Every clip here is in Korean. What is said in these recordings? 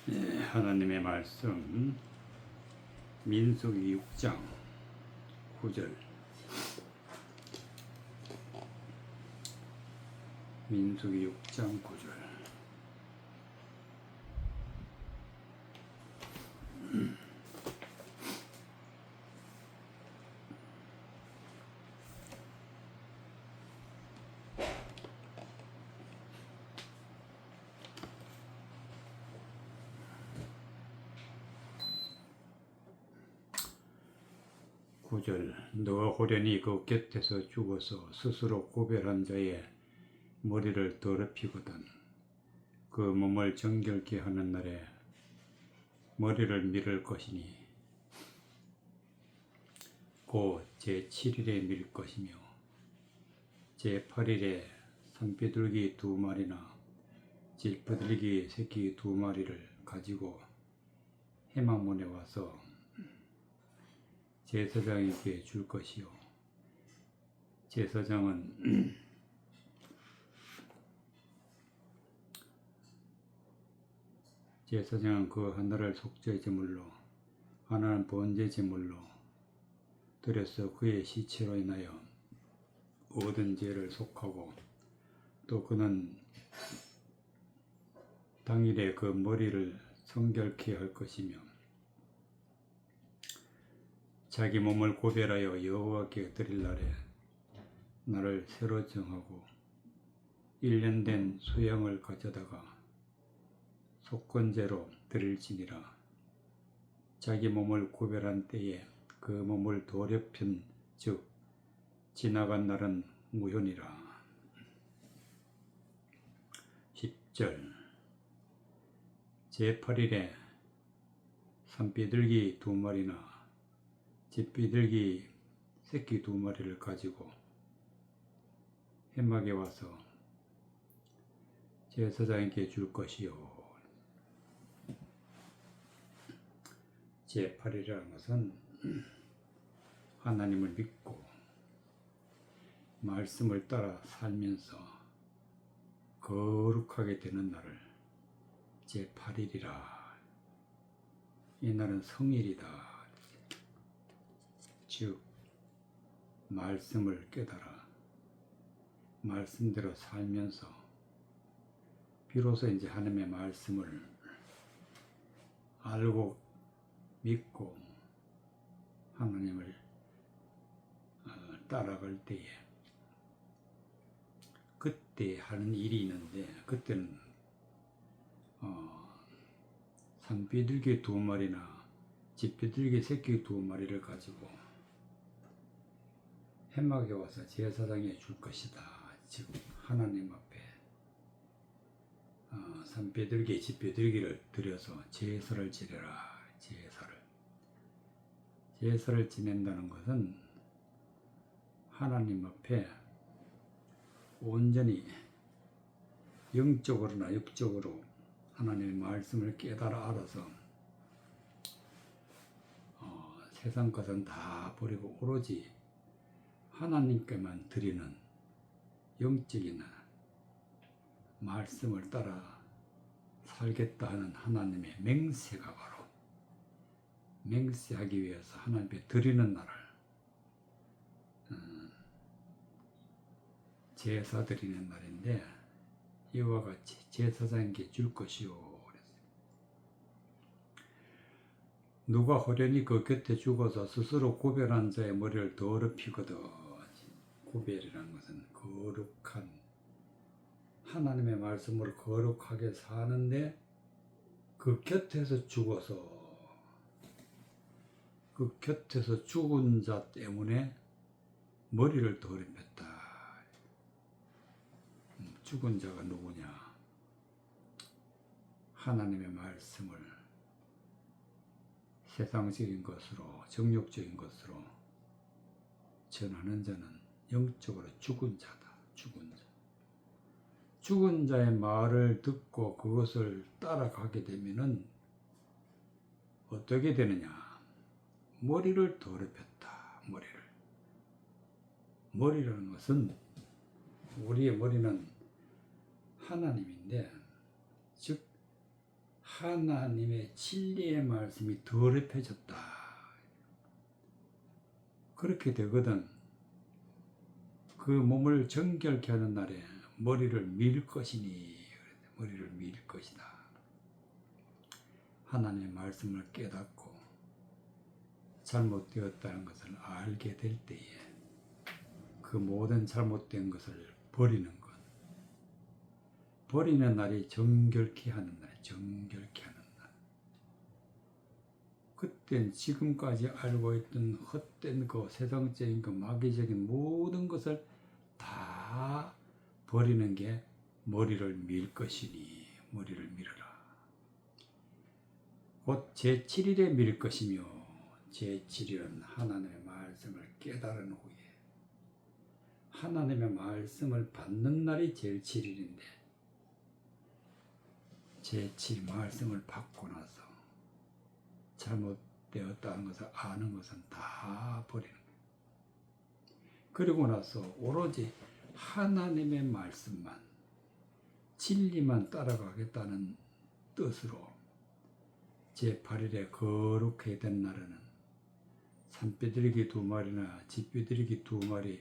하나님의 말씀 민수기 6장 9절 민수기 6장 9절 너가 호련히 그 곁에서 죽어서 스스로 구별한 자의 머리를 더럽히거든 그 몸을 정결케 하는 날에 머리를 밀을 것이니 곧 제7일에 밀 것이며 제8일에 산비둘기 2마리나 질비둘기 새끼 2마리를 가지고 회막문에 와서 제사장에게 줄 것이요 제사장은 그 하나를 속죄 제물로 하나는 번제 제물로 드려서 그의 시체로 인하여 얻은 죄를 속하고 또 그는 당일에 그 머리를 성결케 할 것이며 자기 몸을 구별하여 여호와께 드릴 날에 날을 새로 정하고 1년 된 수양을 가져다가 속건제로 드릴지니라. 자기 몸을 구별한 때에 그 몸을 더럽힌 즉 지나간 날은 무효니라. 10절 제8일에 산비둘기 2마리나 질비둘기 새끼 2마리를 가지고 회막에 와서 제사장에게 줄 것이요. 제8일이라는 것은 하나님을 믿고 말씀을 따라 살면서 거룩하게 되는 날을 제8일이라. 이 날은 성일이다. 즉 말씀을 깨달아 말씀대로 살면서 비로소 이제 하나님의 말씀을 알고 믿고 하나님을 따라갈 때에 그때 하는 일이 있는데 그때는 산비둘기 2마리나 질비둘기 새끼 2마리를 가지고 회막에 와서 제사장에 줄 것이다. 즉 하나님 앞에 산비둘기 질비둘기를 드려서 제사를 지내라. 제사를 지낸다는 것은 하나님 앞에 온전히 영적으로나 육적으로 하나님의 말씀을 깨달아 알아서 세상 것은 다 버리고 오로지 하나님께만 드리는 영적인 말씀을 따라 살겠다 하는 하나님의 맹세가 바로 맹세하기 위해서 하나님께 드리는 날을 제사 드리는 날인데 이와 같이 제사장에게 줄 것이요. 누가 호련히 그 곁에 죽어서 스스로 구별한 자의 머리를 더럽히거든. 구별이라는 것은 거룩한 하나님의 말씀을 거룩하게 사는데 그 곁에서 죽은 자 때문에 머리를 더럽혔다. 죽은 자가 누구냐? 하나님의 말씀을 세상적인 것으로 정욕적인 것으로 전하는 자는 영적으로 죽은 자다. 죽은 자의 말을 듣고 그것을 따라가게 되면은 어떻게 되느냐? 머리를 더럽혔다. 머리라는 것은 우리의 머리는 하나님인데 즉 하나님의 진리의 말씀이 더럽혀졌다. 그렇게 되거든. 그 몸을 정결케 하는 날에 머리를 밀 것이니, 머리를 밀 것이다. 하나님의 말씀을 깨닫고 잘못되었다는 것을 알게 될 때에 그 모든 잘못된 것을 버리는 것, 버리는 날이 정결케 하는 날, 정결케 하는 날. 그땐 지금까지 알고 있던 헛된 거, 세상적인 거, 마귀적인 모든 것을 다 버리는 게 머리를 밀 것이니 머리를 밀어라. 곧 제7일에 밀 것이며, 제7일은 하나님의 말씀을 깨달은 후에 하나님의 말씀을 받는 날이 제일 7일인데, 제7 말씀을 받고 나서 잘못되었다는 것을 아는 것은 다 버리는 거예요. 그리고 나서 오로지 하나님의 말씀만, 진리만 따라가겠다는 뜻으로 제8일에 거룩하게 된 날에는 산비둘기 2마리나 집비둘기 2마리,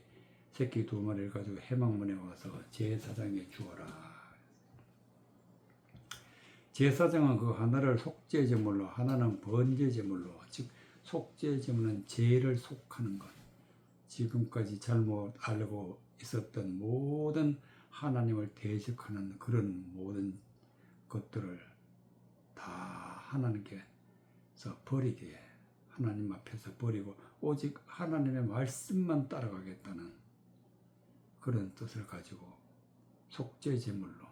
새끼 2마리를 가지고 회막문에 와서 제사장에 주어라. 제사장은 그 하나를 속죄제물로, 하나는 번제제물로, 즉 속죄제물은 죄를 속하는 것, 지금까지 잘못 알고 있었던 모든 하나님을 대적하는 그런 모든 것들을 다 하나님께서 버리게, 하나님 앞에서 버리고 오직 하나님의 말씀만 따라가겠다는 그런 뜻을 가지고 속죄제물로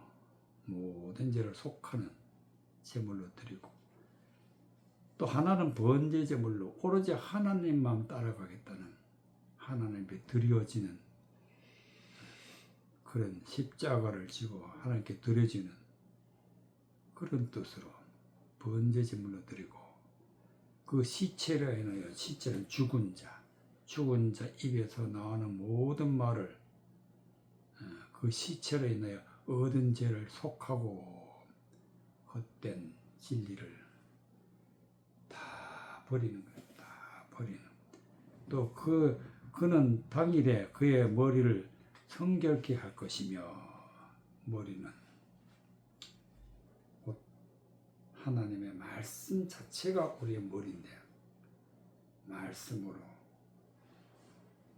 모든 죄를 속하는 제물로 드리고, 또 하나는 번제제물로 오로지 하나님만 따라가겠다는, 하나님께 드려지는 그런 십자가를 지고 하나님께 드려지는 그런 뜻으로 번제제물로 드리고, 그 시체로 인하여, 시체는 죽은 자 입에서 나오는 모든 말을 그 시체로 인하여 얻은 죄를 속하고 헛된 진리를 다 버리는 거예요. 다 버리는. 또 그는 당일에 그의 머리를 성결케 할 것이며, 머리는 곧 하나님의 말씀 자체가 우리의 머리인데, 말씀으로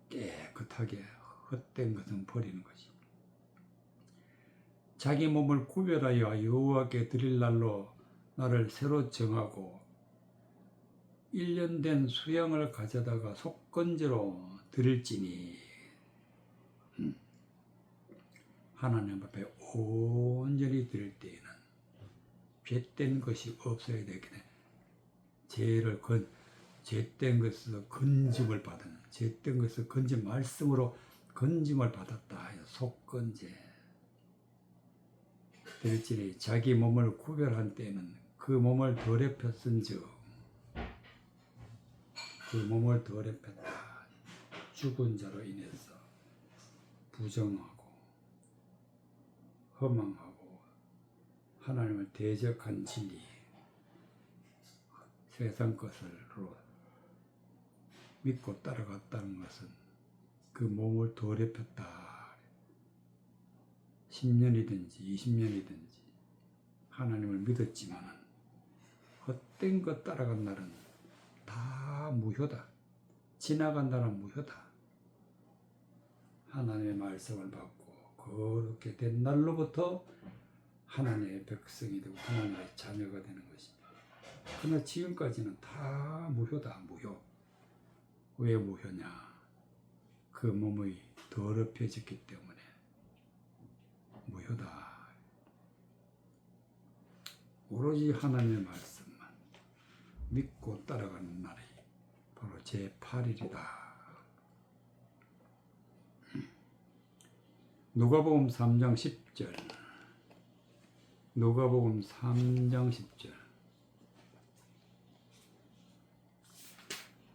깨끗하게 헛된 것은 버리는 것입니다. 자기 몸을 구별하여 여호와께 드릴 날로 나를 새로 정하고 1년 된 수양을 가져다가 속건제로 드릴지니, 하나님 앞에 온전히 드릴 때에는 죄된 것이 없어야 되겠네. 죄된 것에서 건짐을 받는, 죄된 것에서 건짐, 말씀으로 건짐을 받았다 해서 속건제 될지니, 자기 몸을 구별한 때에는 그 몸을 더럽혔은즉, 그 몸을 더럽혔다. 죽은 자로 인해서 부정하고 허망하고 하나님을 대적한 진리, 세상 것으로 믿고 따라갔다는 것은 그 몸을 더럽혔다. 10년이든지 20년이든지 하나님을 믿었지만은 헛된 것 따라간 날은 다 무효다. 지나간 날은 무효다. 하나님의 말씀을 받고 그렇게 된 날로부터 하나님의 백성이 되고 하나님의 자녀가 되는 것입니다. 그러나 지금까지는 다 무효다. 무효. 왜 무효냐? 그 몸이 더럽혀졌기 때문에 무효다. 오로지 하나님의 말씀만 믿고 따라가는 날이 바로 제8일이다. 누가복음 3장 10절. 누가복음 3장 10절.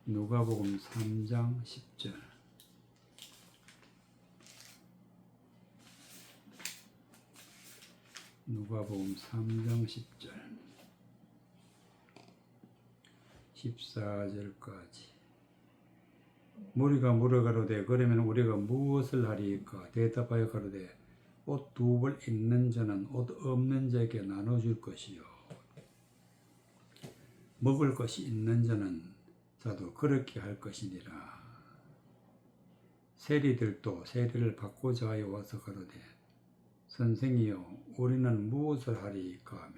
누가복음 3장 10절. 누가복음 3장 10절. 14절까지. 무리가 물어가로되 그러면 우리가 무엇을 하리이까? 대답하여 가로되 옷 두 벌 있는 자는 옷 없는 자에게 나눠줄 것이요 먹을 것이 있는 자는 자도 그렇게 할 것이니라. 세리들도 세리를 받고자 하여 와서 가로되 선생이여 우리는 무엇을 하리이까 하며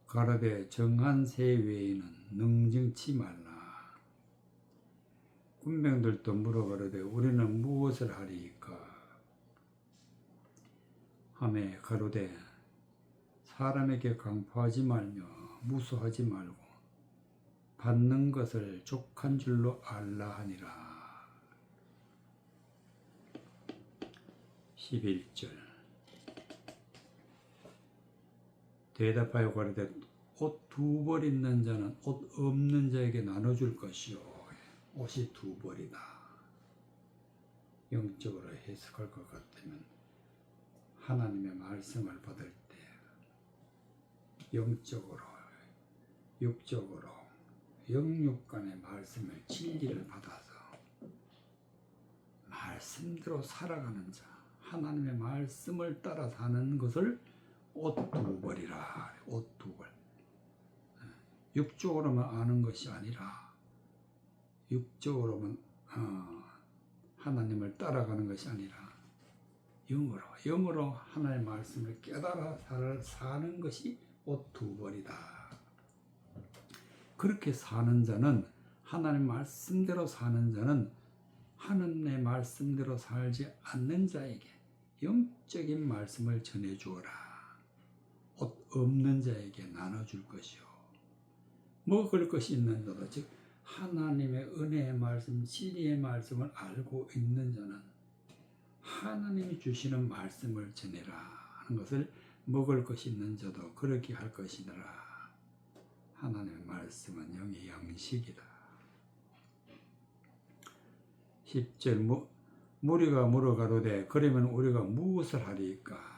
가로되 정한 세 외에는 능증치 말라. 군병들도 물어가로되 우리는 무엇을 하리이까 하며 가로되 사람에게 강포하지 말며 무수하지 말고 받는 것을 족한 줄로 알라 하니라. 11절. 대답하여 가로되 옷 두 벌 있는 자는 옷 없는 자에게 나눠줄 것이요 옷이 두 벌이다. 영적으로 해석할 것 같으면 하나님의 말씀을 받을 때 영적으로 육적으로 영육간의 말씀을 진리를 받아서 말씀대로 살아가는 자, 하나님의 말씀을 따라 사는 것을 옷 두 벌이라. 옷 두 벌. 육적으로만 아는 것이 아니라 육적으로만 하나님을 따라가는 것이 아니라 영으로 하나님의 말씀을 깨달아 사는 것이 옷 두 벌이다. 그렇게 사는 자는 하나님 말씀대로 사는 자는 하나님의 말씀대로 살지 않는 자에게 영적인 말씀을 전해주어라. 옷 없는 자에게 나눠줄 것이요 먹을 것이 있는 자도 즉 하나님의 은혜의 말씀 진리의 말씀을 알고 있는 자는 하나님이 주시는 말씀을 전해라 하는 것을 먹을 것이 있는 자도 그렇게 할 것이니라. 하나님의 말씀은 영의 양식이다. 10절. 무리가 물어가로되 그러면 우리가 무엇을 하리이까?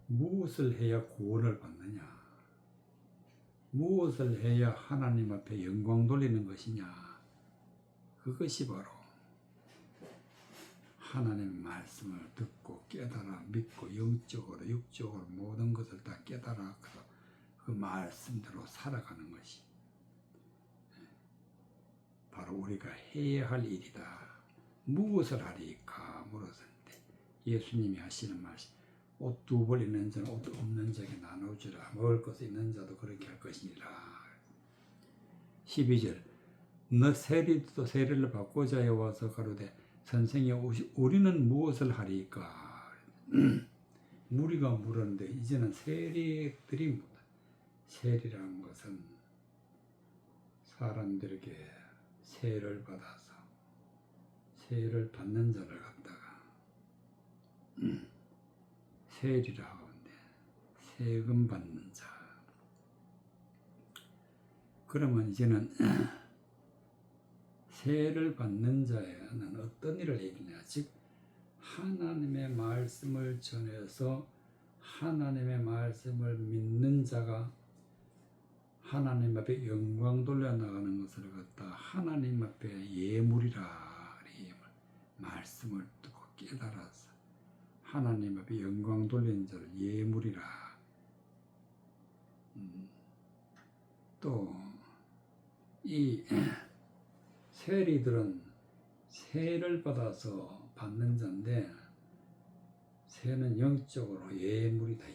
무엇을 해야 구원을 받느냐? 무엇을 해야 하나님 앞에 영광 돌리는 것이냐? 그것이 바로 하나님의 말씀을 듣고 깨달아 믿고 영적으로 육적으로 모든 것을 다 깨달아 그 말씀대로 살아가는 것이 바로 우리가 해야 할 일이다. 무엇을 하리이까 물었을 때 예수님이 하시는 말씀 옷 두 벌 있는 자는 옷 없는 자에게 나눠주라. 먹을 것이 있는 자도 그렇게 할 것이니라. 12절. 너 세리도 세리를 받고자 해 와서 가로되 선생이 우리는 무엇을 하리이까? 무리가 물었는데 이제는 세리들이 묻다. 세리라는 것은 사람들에게 세를 받아서 세를 받는 자를 갖다가 세리라고 하는데 세금 받는 자. 그러면 이제는 세를 받는 자에는 어떤 일을 해야겠냐? 즉 하나님의 말씀을 전해서 하나님의 말씀을 믿는 자가 하나님 앞에 영광 돌려나가는 것을 갖다 하나님 앞에 예물이라. 말씀을 듣고 깨달아서 하나님 앞에 영광 돌리는 자를 예물이라. 또 이 세리들은 세를 받아서 받는 자인데 세는 영적으로 예물이다.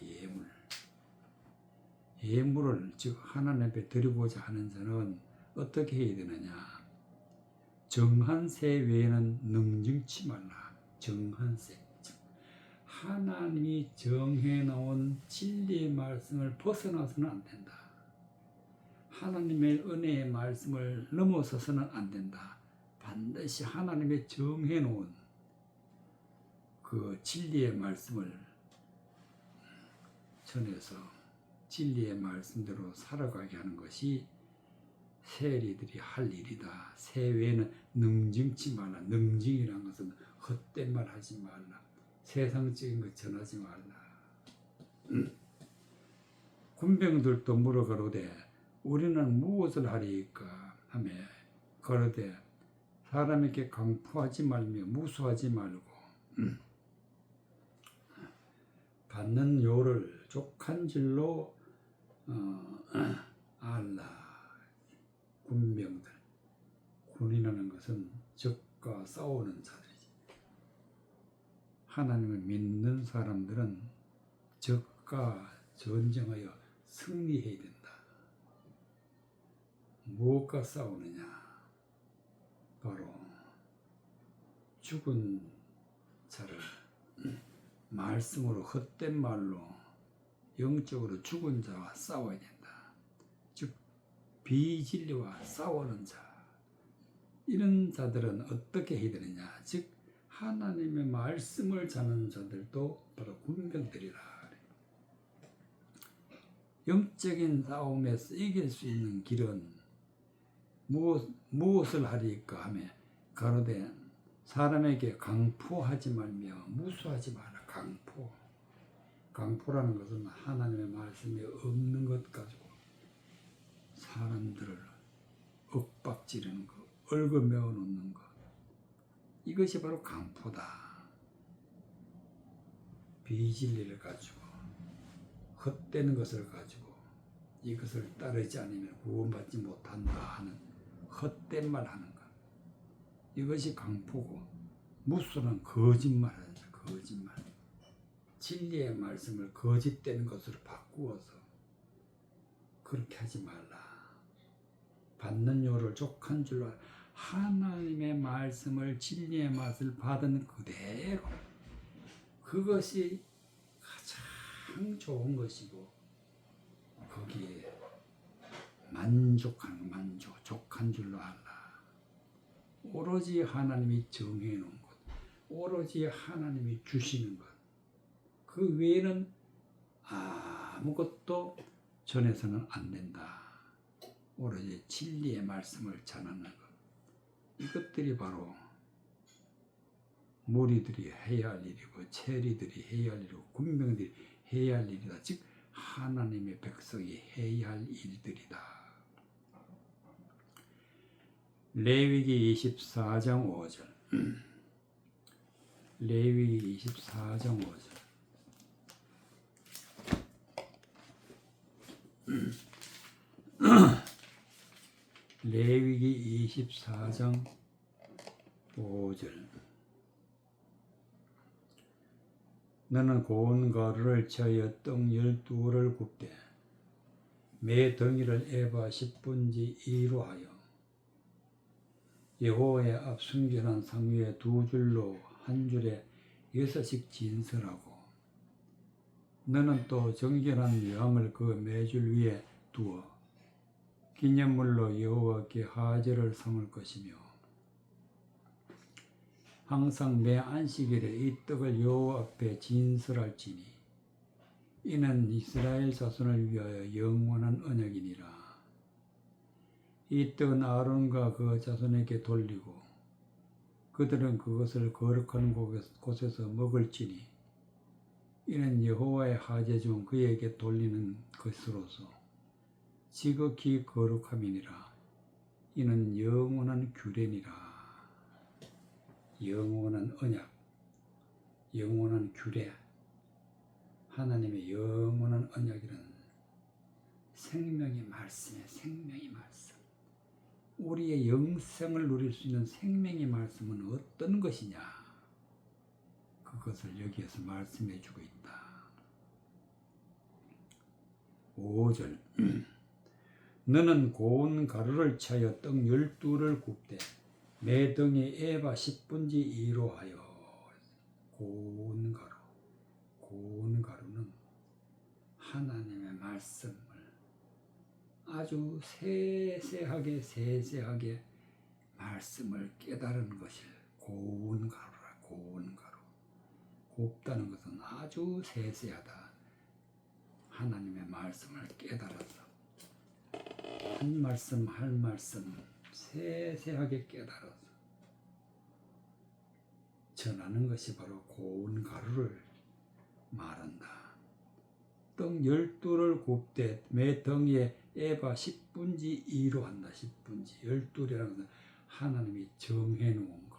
예물을 즉 하나님 앞에 드리고자 하는 자는 어떻게 해야 되느냐? 정한 세 외에는 능증치 말라. 정한 세. 즉 하나님이 정해놓은 진리의 말씀을 벗어나서는 안 된다. 하나님의 은혜의 말씀을 넘어서서는 안 된다. 반드시 하나님의 정해놓은 그 진리의 말씀을 전해서 진리의 말씀대로 살아가게 하는 것이 세리들이 할 일이다. 세 외에는 능증치 말라. 능증이라는 것은 헛된 말 하지 말라. 세상적인 것 전하지 말라. 군병들도 물어가로되 우리는 무엇을 하리이까 하며 가로되 사람에게 강포하지 말며 무수하지 말고 받는 요를 족한 줄로 알라. 군병들, 군인이라는 것은 적과 싸우는 자들이지. 하나님을 믿는 사람들은 적과 전쟁하여 승리해야 된다. 무엇과 싸우느냐? 바로 죽은 자를 말씀으로, 헛된 말로 영적으로 죽은 자와 싸워야 된다. 즉 비진리와 싸우는 자, 이런 자들은 어떻게 해야 되느냐? 즉 하나님의 말씀을 자는 자들도 바로 군병들이라. 영적인 싸움에서 이길 수 있는 길은 무엇을 하리까 하며 가로되 사람에게 강포하지 말며 무수하지 마라. 강포라는 것은 하나님의 말씀이 없는 것 가지고 사람들을 윽박지르는 것, 얽어매어 놓는 것, 이것이 바로 강포다. 비진리를 가지고 헛된 것을 가지고 이것을 따르지 않으면 구원받지 못한다 하는 헛된 말 하는 것, 이것이 강포고, 무수는 거짓말하는 자, 거짓말. 진리의 말씀을 거짓된 것으로 바꾸어서 그렇게 하지 말라. 받는 요를 족한 줄로 알아. 하나님의 말씀을, 진리의 맛을 받은 그대로, 그것이 가장 좋은 것이고 거기에 만족하는, 족한 줄로 알라. 오로지 하나님이 정해 놓은 것, 오로지 하나님이 주시는 것, 그 외에는 아무것도 전해서는 안 된다. 오로지 진리의 말씀을 전하는 것, 이것들이 바로 무리들이 해야 할 일이고 체리들이 해야 할 일이고 군병들이 해야 할 일이다. 즉 하나님의 백성이 해야 할 일들이다. 레위기 24장 5절 레위기 24장 5절 레위기 24장 5절 너는 고운 가루를 채하여 떡 12를 굽되 매 덩이를 에바 10분지 2로 하여 여호와의 앞 순결한 상 위에 2줄로 한 줄에 6씩 진설하고 너는 또 정결한 여함을 그 매줄 위에 두어 기념물로 여호와께 화제를 삼을 것이며 항상 매 안식일에 이 떡을 여호와 앞에 진설할지니 이는 이스라엘 자손을 위하여 영원한 언약이니라. 이 떡은 아론과 그 자손에게 돌리고 그들은 그것을 거룩한 곳에서 먹을지니 이는 여호와의 화제 중 그에게 돌리는 것으로서 지극히 거룩함이니라. 이는 영원한 규례니라. 영원한 언약, 영원한 규례, 하나님의 영원한 언약이라는 생명의 말씀이에요. 생명의 말씀. 우리의 영생을 누릴 수 있는 생명의 말씀은 어떤 것이냐? 그것을 여기에서 말씀해 주고 있다. 5절 너는 고운 가루를 차여 떡 12를 굽되 매 덩이 에바 10분지 2로 하여. 고운 가루, 고운 가루는 하나님의 말씀을 아주 세세하게 말씀을 깨달은 것이 고운 가루라. 고운 가루. 곱다는 것은 아주 세세하다. 하나님의 말씀을 깨달아서 한 말씀 한 말씀 세세하게 깨달아서 전하는 것이 바로 고운 가루를 말한다. 등 12를 곱되 매 덩이에 에바 10분지 2로 한다. 10분지 12이라는 것은 하나님이 정해 놓은 것.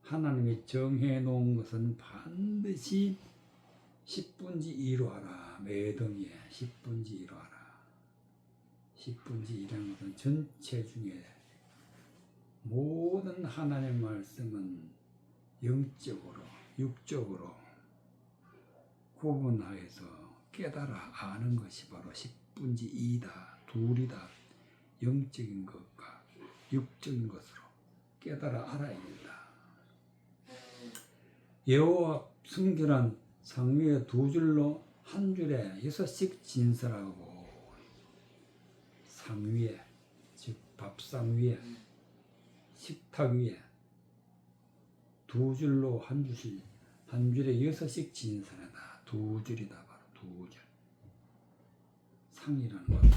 하나님이 정해 놓은 것은 반드시 10분지 2로 하라. 매 덩이에 10분지 2로 하라. 10분지 2라는 것은 전체 중에 모든 하나님의 말씀은 영적으로 육적으로 구분하여서 깨달아 아는 것이 바로 10분지 2다. 둘이다. 영적인 것과 육적인 것으로 깨달아 알아야 된다. 여호와 순결한 상위에 두 줄로 한 줄에 6씩 진설하고 상위에 즉 밥상 위에 식탁 위에 두 줄로 한 줄씩 한 줄에 6씩 진설하다. 두 줄이다. 바로 두 줄. 상이라는 것은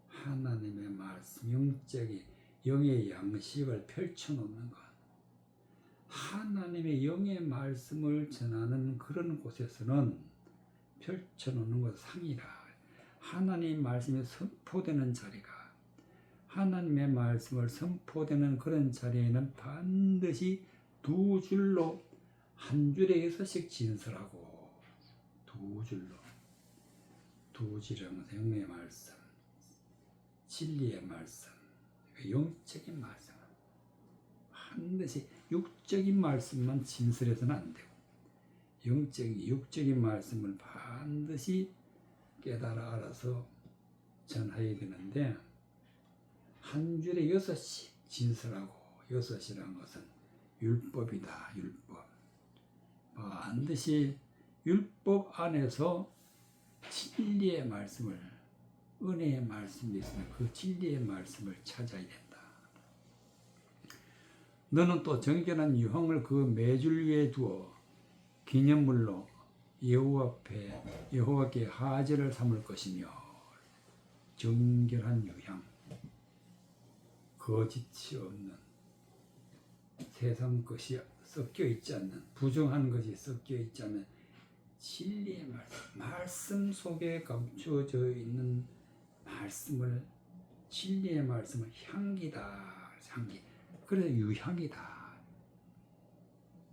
하나님의 말씀 영적인 영의 양식을 펼쳐놓는 것. 하나님의 영의 말씀을 전하는 그런 곳에서는 펼쳐놓는 것 상이라. 하나님의 말씀이 선포되는 자리가 하나님의 말씀을 선포되는 그런 자리에는 반드시 두 줄로 한 줄에 6씩 진설하고 두 줄로 두 줄이라는 것은 영의 말씀 진리의 말씀 영적인 말씀 반드시 육적인 말씀만 진설해서는 안 되고 육적인 말씀을 반드시 깨달아 알아서 전해야 되는데 한 줄에 6씩 진설하고 6이라는 것은 율법이다. 율법. 반드시 율법 안에서 진리의 말씀을 은혜의 말씀이 있으면 그 진리의 말씀을 찾아야 된다. 너는 또 정결한 유황을 그 매줄 위에 두어 기념물로 여호와께 하제를 삼을 것이며 정결한 유향 거짓이 없는 세상 것이 섞여 있지 않는 부정한 것이 섞여 있지 않는 진리의 말씀 속에 감추어져 있는 말씀을 진리의 말씀을 향기다. 향기. 그래서 유향이다.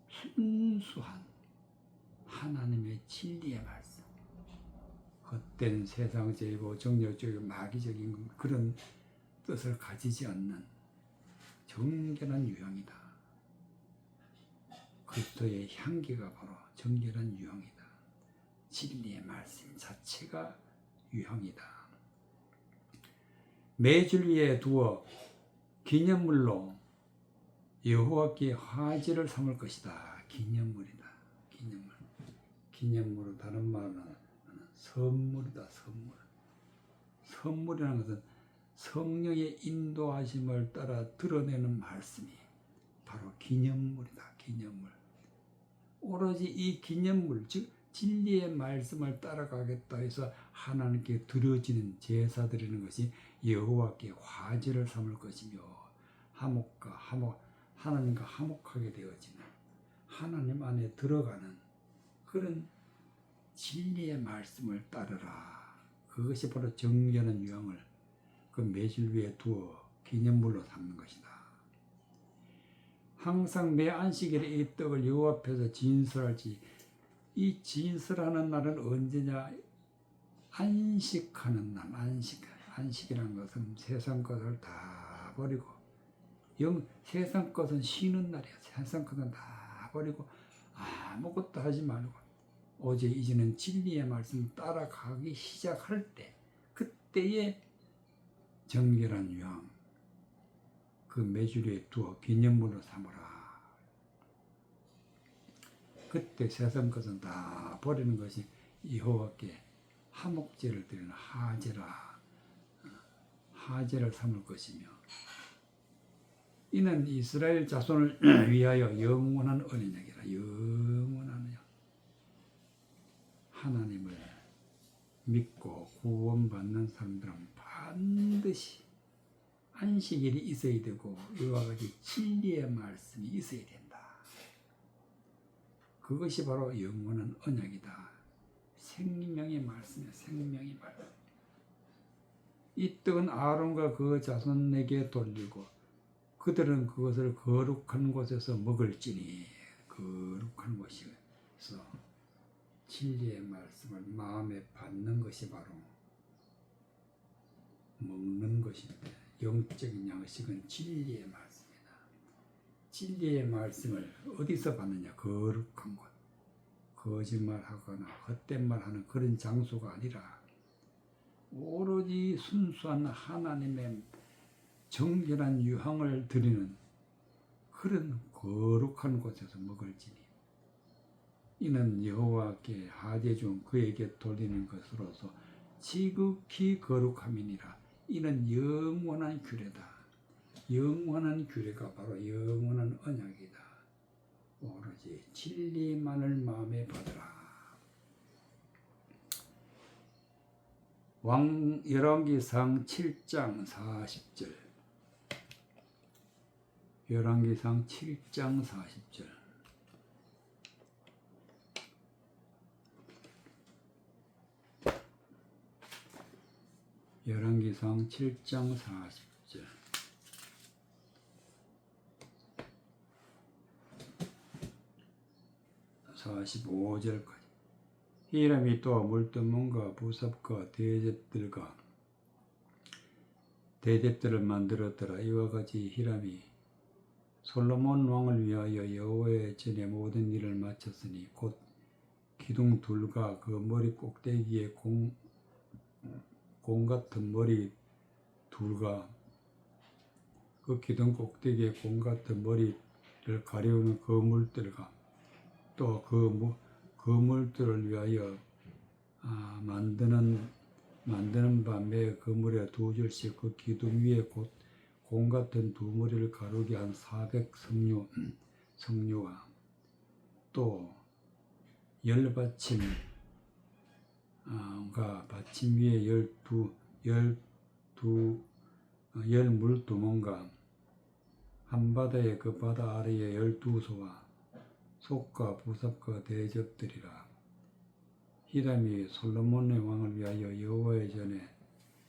순수한 하나님의 진리의 말씀. 헛된 세상적이고 정력적이고 마귀적인 그런 뜻을 가지지 않는 정결한 유향이다. 그리스도의 향기가 바로 정결한 유향이다. 진리의 말씀 자체가 유향이다. 매줄 위에 두어 기념물로 여호와께 화제를 삼을 것이다. 기념물이다. 기념물은 다른 말은 선물이다. 선물이라는 것은 성령의 인도하심을 따라 드러내는 말씀이 바로 기념물이다. 기념물. 오로지 이 기념물, 즉 진리의 말씀을 따라가겠다 해서 하나님께 드려지는 제사 드리는 것이 여호와께 화제를 삼을 것이며 하나님과 화목하게 되어지는 하나님 안에 들어가는 그런 진리의 말씀을 따르라. 그것이 바로 정결한 유향을 그 매줄 위에 두어 기념물로 삼는 것이다. 항상 매 안식일에 이 떡을 여호와 앞에서 진설할지. 이 진설하는 날은 언제냐? 안식하는 날. 안식이라는 것은 세상 것을 다 버리고 세상 것은 쉬는 날이야. 세상 것은 다 버리고 아무것도 하지 말고 어제 이제는 진리의 말씀 따라가기 시작할 때 그때에 정결한 유향 그 매줄에 두어 기념물로 삼으라. 그때 세상 것은 다 버리는 것이 여호와께 화목제를 드리는 하제를 삼을 것이며 이는 이스라엘 자손을 위하여 영원한 언약이라. 영원한 언약. 하나님을 믿고 구원받는 사람들은 반드시 안식일이 있어야 되고 이와 같이 진리의 말씀이 있어야 된다. 그것이 바로 영원한 언약이다. 생명의 말씀이야. 생명의 말씀. 이 떡은 아론과 그 자손에게 돌리고 그들은 그것을 거룩한 곳에서 먹을지니. 거룩한 곳에서 진리의 말씀을 마음에 받는 것이 바로 먹는 것인데, 영적인 양식은 진리의 말씀이다. 진리의 말씀을 어디서 받느냐? 거룩한 곳. 거짓말하거나 헛된 말하는 그런 장소가 아니라 오로지 순수한 하나님의 정결한 유향을 드리는 그런 거룩한 곳에서 먹을지니. 이는 여호와께 하대 중 그에게 돌리는 것으로서 지극히 거룩함이니라. 이는 영원한 규례다. 영원한 규례가 바로 영원한 언약이다. 오로지 진리만을 마음에 받으라. 열왕기상 7장 40절. 열왕기상 7장 40절. 열왕기상 7장 40절. 45절까지. 히람이 또 물두멍과 부삽과 대접들을 만들었더라. 이와 같이 히람이 솔로몬 왕을 위하여 여호와의 전에 모든 일을 마쳤으니 곧 기둥 둘과 그 머리 꼭대기에 공 같은 머리 둘과 그 기둥 꼭대기에 공 같은 머리를 가려우는 그물들과 또 그 물들을 위하여 만드는 밤에 그물에 두 줄씩 그 기둥 위에 곧 공 같은 두 머리를 가르게 한 400 성류와 또 10받침과 받침 위에 10물두멍과 한 바다에 그 바다 아래에 12소와 속과 부삽과 대접들이라. 히람이 솔로몬의 왕을 위하여 여호와의 전에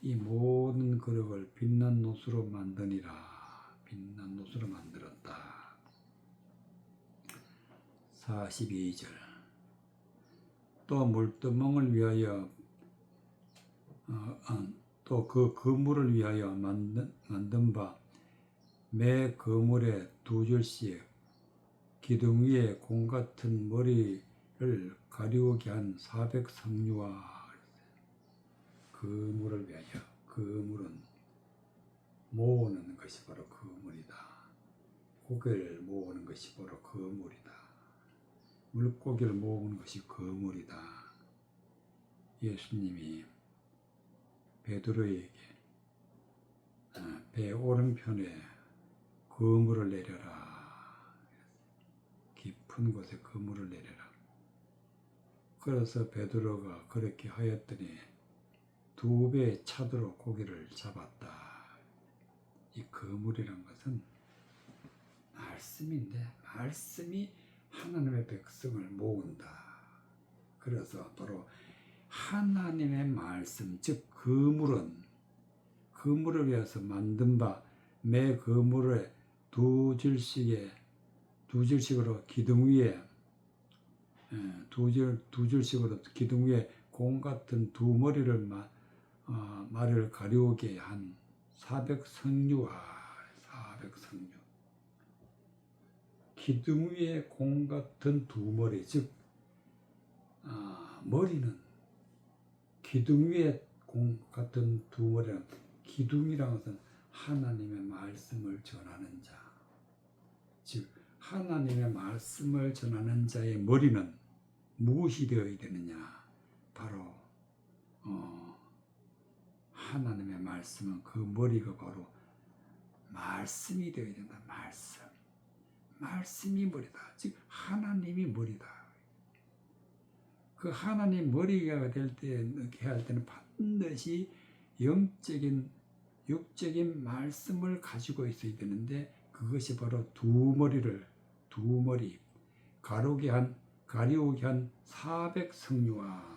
이 모든 그릇을 빛난 노수로 만드니라. 빛난 노수로 만들었다. 42절. 또 물두멍을 위하여 또 그 그물을 위하여 만든 바 매 그물에 두 줄씩 기둥 위에 공 같은 머리를 가리우게 한 400성류와 그물을 위하여. 그물은 모으는 것이 바로 그물이다. 고기를 모으는 것이 바로 그물이다. 물고기를 모으는 것이 그물이다. 예수님이 베드로에게 배 오른편에 그물을 내려라. 깊은 곳에 그물을 내려라. 그래서 베드로가 그렇게 하였더니 2배 차도로 고기를 잡았다. 이 그물이란 것은 말씀인데, 말씀이 하나님의 백성을 모은다. 그래서 바로 하나님의 말씀, 즉 그물은 그물을 위해서 만든 바 매 그물에 두 줄씩으로 기둥 위에 두 줄씩으로 기둥 위에 공 같은 두 머리를 말을 가리우게 한 400성류와 400성류. 기둥 위에 공 같은 두 머리, 즉 머리는 기둥 위에 공 같은 두 머리는, 기둥이라는 것은 하나님의 말씀을 전하는 자, 즉 하나님의 말씀을 전하는 자의 머리는 무엇이 되어야 되느냐? 바로 하나님의 말씀은 그 머리가 바로 말씀이 되어야 된다. 말씀이 머리다. 즉 하나님이 머리다. 그 하나님 머리가 될 때는 반드시 영적인 육적인 말씀을 가지고 있어야 되는데, 그것이 바로 두 머리 가리우게 한 400성류와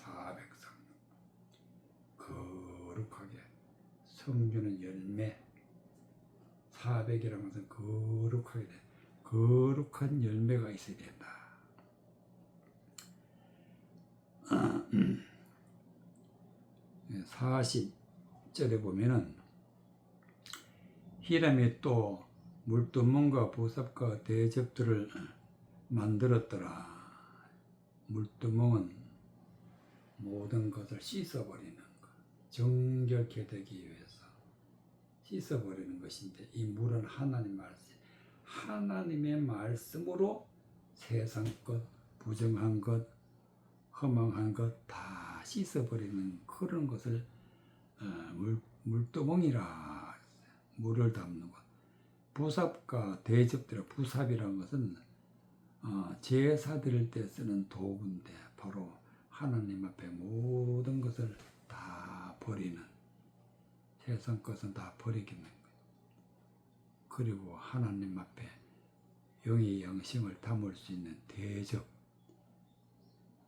400성류. 거룩하게 성주는 열매, 400이라는 것은 거룩하게 돼. 거룩한 열매가 있어야 된다. 40절에 보면은 히람이 또 물두멍과 보삽과 대접들을 만들었더라. 물두멍은 모든 것을 씻어버리는 것, 정결케 되기 위해서 씻어버리는 것인데, 이 물은 하나님의 말씀으로 세상 것, 부정한 것, 허망한 것 다 씻어버리는 그런 것을 물두멍이라, 물을 담는 것. 부삽과 대접들, 부삽이라는 것은 제사 드릴 때 쓰는 도구인데, 바로 하나님 앞에 모든 것을 다 버리는, 세상 것은 다 버리겠는 거예요. 그리고 하나님 앞에 영의 영심을 담을 수 있는 대접,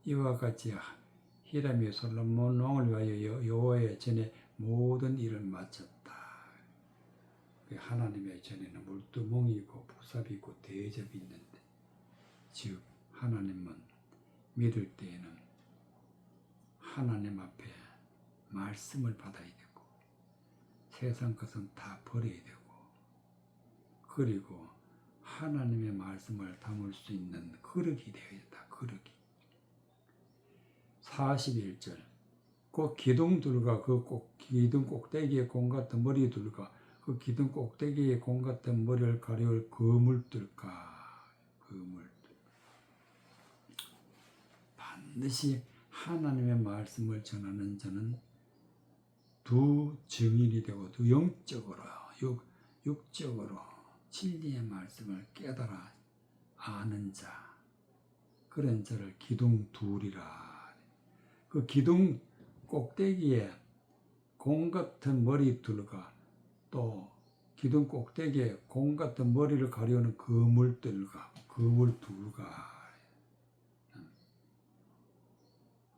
이와 같이 히람이 솔로몬 왕을 위하여 여호와의 전에 모든 일을 마쳤다. 하나님의 전에는 물두멍이 있고 부삽이 있고 대접이 있는데, 즉 하나님은 믿을 때에는 하나님 앞에 말씀을 받아야 되고, 세상 것은 다 버려야 되고, 그리고 하나님의 말씀을 담을 수 있는 그릇이 되어야 된다. 그릇이. 41절. 그 기둥들과 기둥 꼭대기에 공 같은 머리들과 그 기둥 꼭대기에 공 같은 머리를 가려울 그물들과, 그물들. 반드시 하나님의 말씀을 전하는 자는 두 증인이 되고, 두 영적으로, 육적으로 진리의 말씀을 깨달아 아는 자, 그런 자를 기둥 둘이라. 그 기둥 꼭대기에 공 같은 머리들과 또 기둥 꼭대기에 공 같은 머리를 가려는 그물들과, 그물 둘과,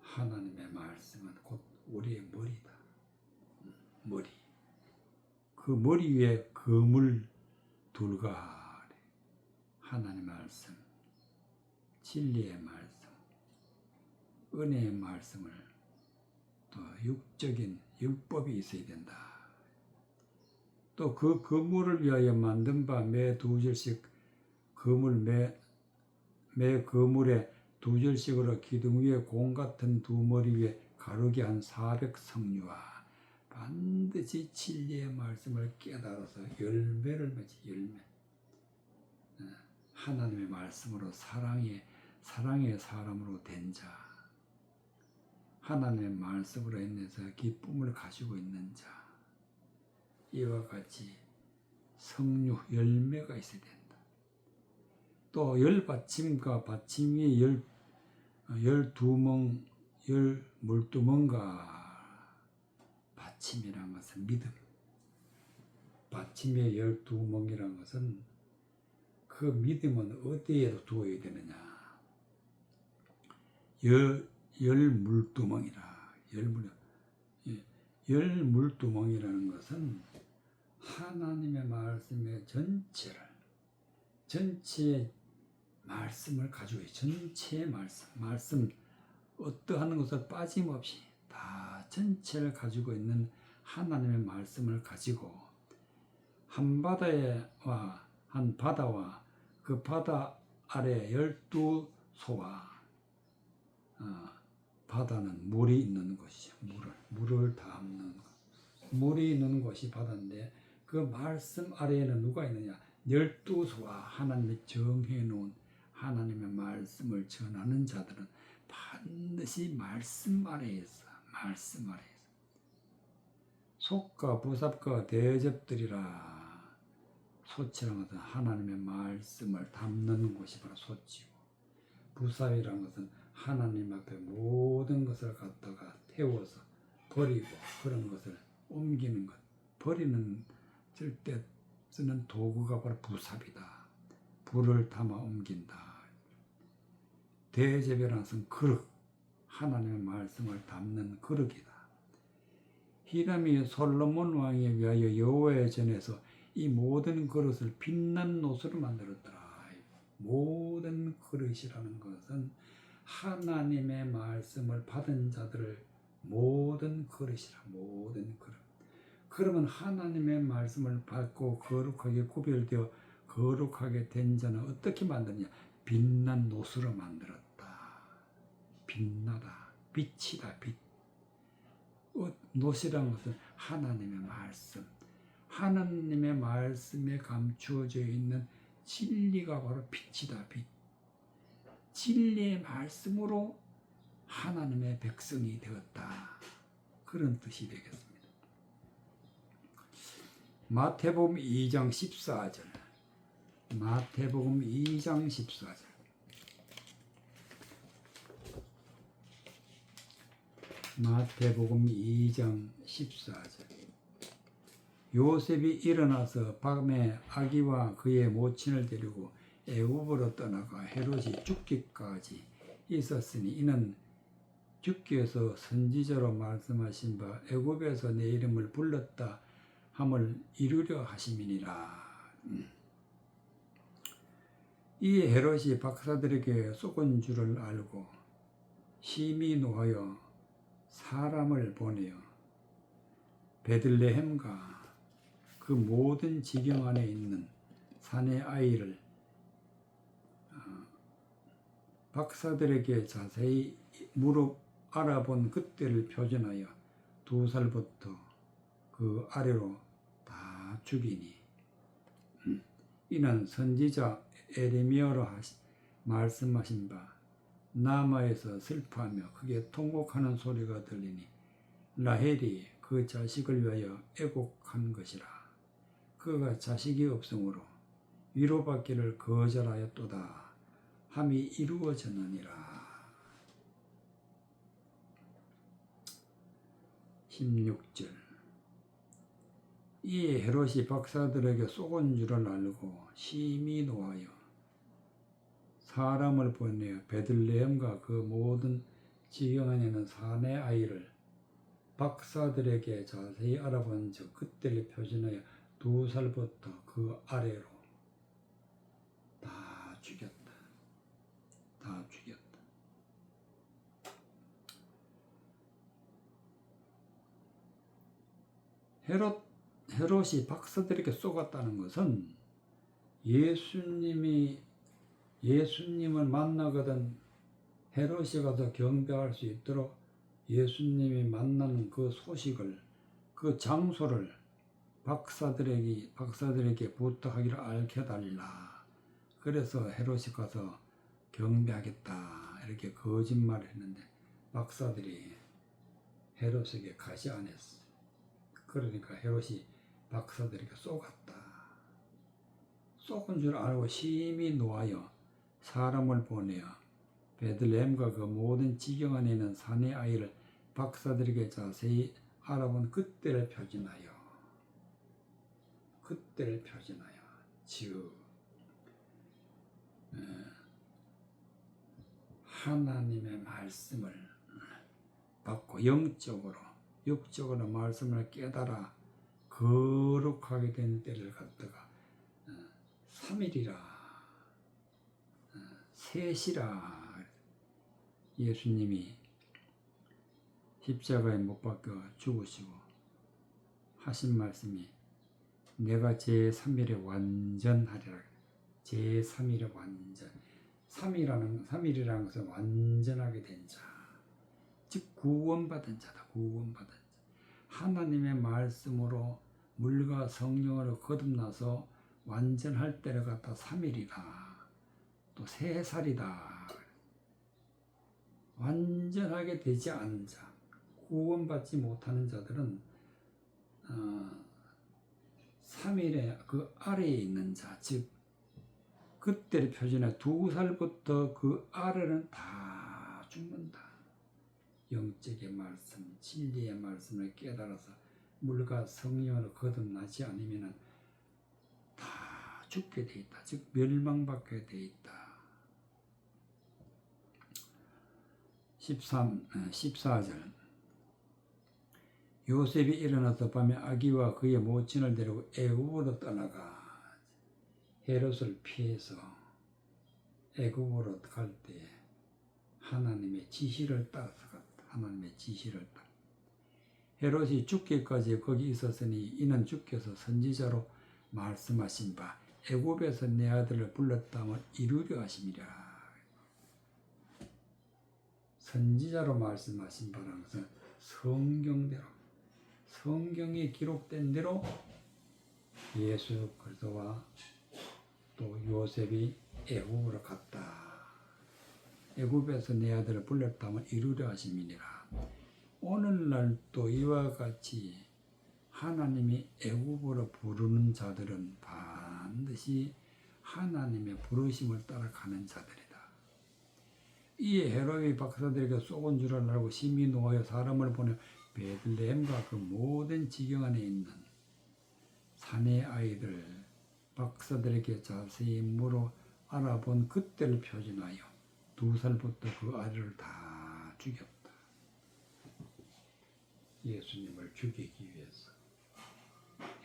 하나님의 말씀은 곧 우리의 머리다. 머리. 그 머리 위에 그물 둘과, 하나님의 말씀, 진리의 말씀, 은혜의 말씀을, 또 육적인 율법이 있어야 된다. 또 그 그물을 위하여 만든 바 매 2절씩 매 그물에 2절씩으로 기둥 위에 공 같은 두 머리 위에 가르게 한 400성류와 반드시 진리의 말씀을 깨달아서 열매를 맺지. 열매. 하나님의 말씀으로 사랑의 사람으로 된 자, 하나님의 말씀으로 인해서 기쁨을 가지고 있는 자, 이와 같이 성류, 열매가 있어야 된다. 또 열받침과 받침 위에 물두멍과, 받침이란 것은 믿음, 받침의 12멍이란 것은 그 믿음은 어디에 두어야 되느냐. 열물두멍이라. 열물두멍이라는 것은 하나님의 말씀의 전체의 말씀을 가지고 있어요. 전체의 말씀 어떠한 것을 빠짐없이 다 전체를 가지고 있는 하나님의 말씀을 가지고, 한 바다와 그 바다 아래 12소와, 바다는 물이 있는 곳이죠. 물을 담는 것. 물이 있는 곳이 바다인데, 그 말씀 아래에는 누가 있느냐? 12소와 하나님이 정해 놓은 하나님의 말씀을 전하는 자들은 반드시 말씀 아래에서, 속과 부삽과 대접들이라. 소치라는 것은 하나님의 말씀을 담는 곳이 바로 소치고, 부삽이라는 것은 하나님 앞에 모든 것을 갖다가 태워서 버리고, 그런 것을 옮기는 것, 버리는 때 쓰는 도구가 바로 부삽이다. 불을 담아 옮긴다. 대접이라는 것은 그릇, 하나님의 말씀을 담는 그릇이다. 히람이 솔로몬 왕에 위하여 여호와의 전에서 이 모든 그릇을 빛난 노수로 만들었더라. 모든 그릇이라는 것은 하나님의 말씀을 받은 자들을 모든 그릇이라. 모든 그릇. 그러면 하나님의 말씀을 받고 거룩하게 구별되어 거룩하게 된 자는 어떻게 만드냐? 빛난 노수로 만들었다. 빛나다. 빛이다. 빛. 노시라는 것은 하나님의 말씀. 하나님의 말씀에 감추어져 있는 진리가 바로 빛이다. 빛. 진리의 말씀으로 하나님의 백성이 되었다. 그런 뜻이 되겠습니다. 마태복음 2장 14절. 마태복음 2장 14절. 마태복음 2장 14절. 요셉이 일어나서 밤에 아기와 그의 모친을 데리고 애굽으로 떠나가 헤롯이 죽기까지 있었으니 이는 주께서 선지자로 말씀하신 바 애굽에서 내 이름을 불렀다 함을 이루려 하심이니라. 이 헤롯이 박사들에게 속은 줄을 알고 심히 노하여 사람을 보내어 베들레헴과 그 모든 지경 안에 있는 산의 아이를 박사들에게 자세히 알아본 그때를 표준하여 2살부터 그 아래로 다 죽이니 이는 선지자 에레미야로 말씀하신 바 라마에서 슬퍼하며 크게 통곡하는 소리가 들리니 라헬이 그 자식을 위하여 애곡한 것이라. 그가 자식이 없으므로 위로받기를 거절하였도다 함이 이루어졌느니라. 16절. 이 헤롯이 박사들에게 속은 줄을 알고 심히 노하여 사람을 보내어 베들레헴과 그 모든 지경 안에 있는 산의 아이를 박사들에게 자세히 알아본 즉 그때를 표준하여 2살부터 그 아래로 다 죽였다. 다 죽였다. 헤롯이 박사들에게 쏘갔다는 것은 예수님을 만나거든 헤롯이 가서 경배할 수 있도록 예수님이 만나는 그 소식을, 그 장소를 박사들에게 부탁하기를 알려달라. 그래서 헤롯이 가서 경배하겠다 이렇게 거짓말을 했는데 박사들이 헤롯에게 가지 않았어. 그러니까 헤롯이 박사들에게 쏘갔다. 쏘은 줄 알고 심히 노하여 사람을 보내어 베들레헴과 그 모든 지경 안에 있는 산의 아이를 박사들에게 자세히 알아본 그때를 표준하여 즉 하나님의 말씀을 받고 육적으로 말씀을 깨달아 거룩하게 된 때를 갖다가 3일이라 셋이라 예수님이 십자가에 못 박혀 죽으시고 하신 말씀이 내가 제3일에 완전하리라. 제3일에 완전. 3일이라는 것은 완전하게 된 자. 즉 구원받은 자다. 구원받은 자. 하나님의 말씀으로 물과 성령으로 거듭나서 완전할 때를 갖다 3일이다. 또 3살이다. 완전하게 되지 않은 자, 구원받지 못하는 자들은 3일에 그 아래에 있는 자, 즉 그때를 표준해 2살부터 그 아래는 다 죽는다. 영적의 말씀, 진리의 말씀을 깨달아서 물과 성령으로 거듭나지 않으면 다 죽게 돼 있다. 즉 멸망받게 돼 있다. 14절 요셉이 일어나서 밤에 아기와 그의 모친을 데리고 애굽으로 떠나가 헤롯을 피해서 애굽으로 갈 때에 하나님의 지시를 따라서 갔다. 하나님의 지시를 따라. 헤롯이 죽기까지 거기 있었으니 이는 주께서 선지자로 말씀하신 바 애굽에서 내 아들을 불렀다면 이루려 하심이라. 선지자로 말씀하신 바라는 것은 성경대로, 성경에 기록된 대로 예수 그리스도와 또 요셉이 애굽으로 갔다. 애굽에서 내 아들을 불렀다면 이루려 하심이니라. 오늘날 또 이와 같이 하나님이 애굽으로 부르는 자들은 반드시 하나님의 부르심을 따라가는 자들이다. 이에 헤롯이 박사들에게 쏘은 줄 알고 심히 노하여 사람을 보내 베들레헴과 그 모든 지경 안에 있는 사내 아이들 박사들에게 자세히 물어 알아본 그때를 표준하여 2살부터 그 아이를 다 죽였다. 예수님을 죽이기 위해서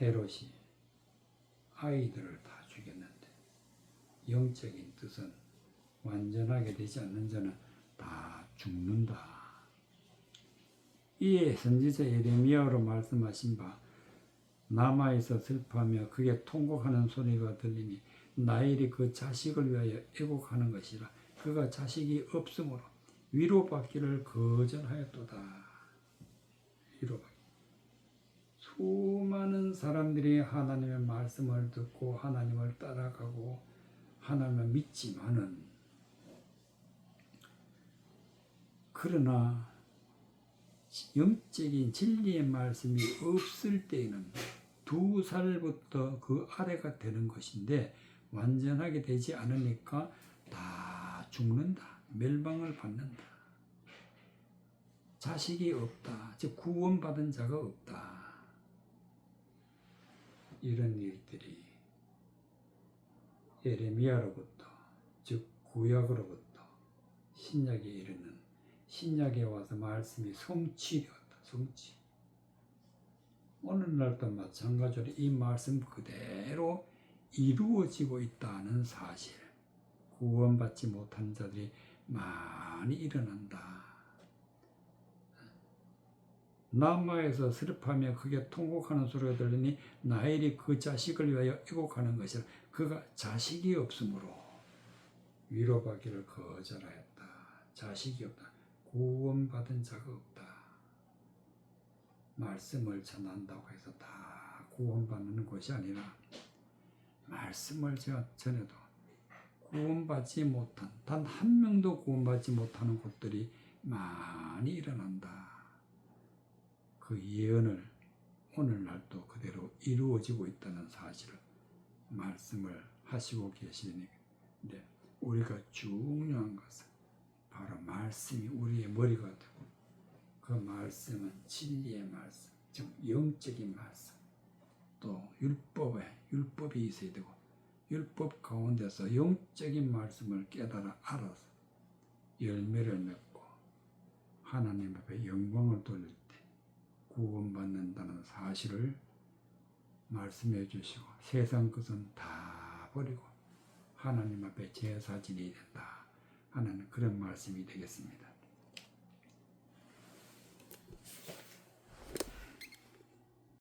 헤롯이 아이들을 다 죽였는데 영적인 뜻은 완전하게 되지 않는 자는 다 죽는다. 이에 선지자 예레미야로 말씀하신 바 남아에서 슬퍼하며 그게 통곡하는 소리가 들리니 나일이 그 자식을 위하여 애곡하는 것이라. 그가 자식이 없으므로 위로받기를 거절하였도다. 위로받기. 수많은 사람들이 하나님의 말씀을 듣고 하나님을 따라가고 하나님을 믿지만은 그러나 영적인 진리의 말씀이 없을 때에는 2살부터 그 아래가 되는 것인데 완전하게 되지 않으니까 다 죽는다. 멸망을 받는다. 자식이 없다. 즉 구원받은 자가 없다. 이런 일들이 예레미야로부터 즉 구약으로부터 신약에 이르는 신약에 와서 말씀이 성취되었다. 성취. 오늘날도 마찬가지로 이 말씀 그대로 이루어지고 있다는 사실. 구원받지 못한 자들이 많이 일어난다. 남아에서 슬퍼하며 크게 통곡하는 소리가 들리니 나엘이 그 자식을 위하여 애곡하는 것이라. 그가 자식이 없으므로 위로받기를 거절하였다. 자식이 없다. 구원받은 자가 없다. 말씀을 전한다고 해서 다 구원받는 것이 아니라 말씀을 전해도 구원받지 못한 단 한 명도 구원받지 못하는 곳들이 많이 일어난다. 그 예언을 오늘날도 그대로 이루어지고 있다는 사실을 말씀을 하시고 계시는데 우리가 중요한 것은 바로 말씀이 우리의 머리가 되고 그 말씀은 진리의 말씀, 즉 영적인 말씀, 또 율법이 있어야 되고 율법 가운데서 영적인 말씀을 깨달아 알아서 열매를 맺고 하나님 앞에 영광을 돌릴 때 구원받는다는 사실을 말씀해 주시고 세상 것은 다 버리고 하나님 앞에 제사 지내야 된다 하는 그런 말씀이 되겠습니다.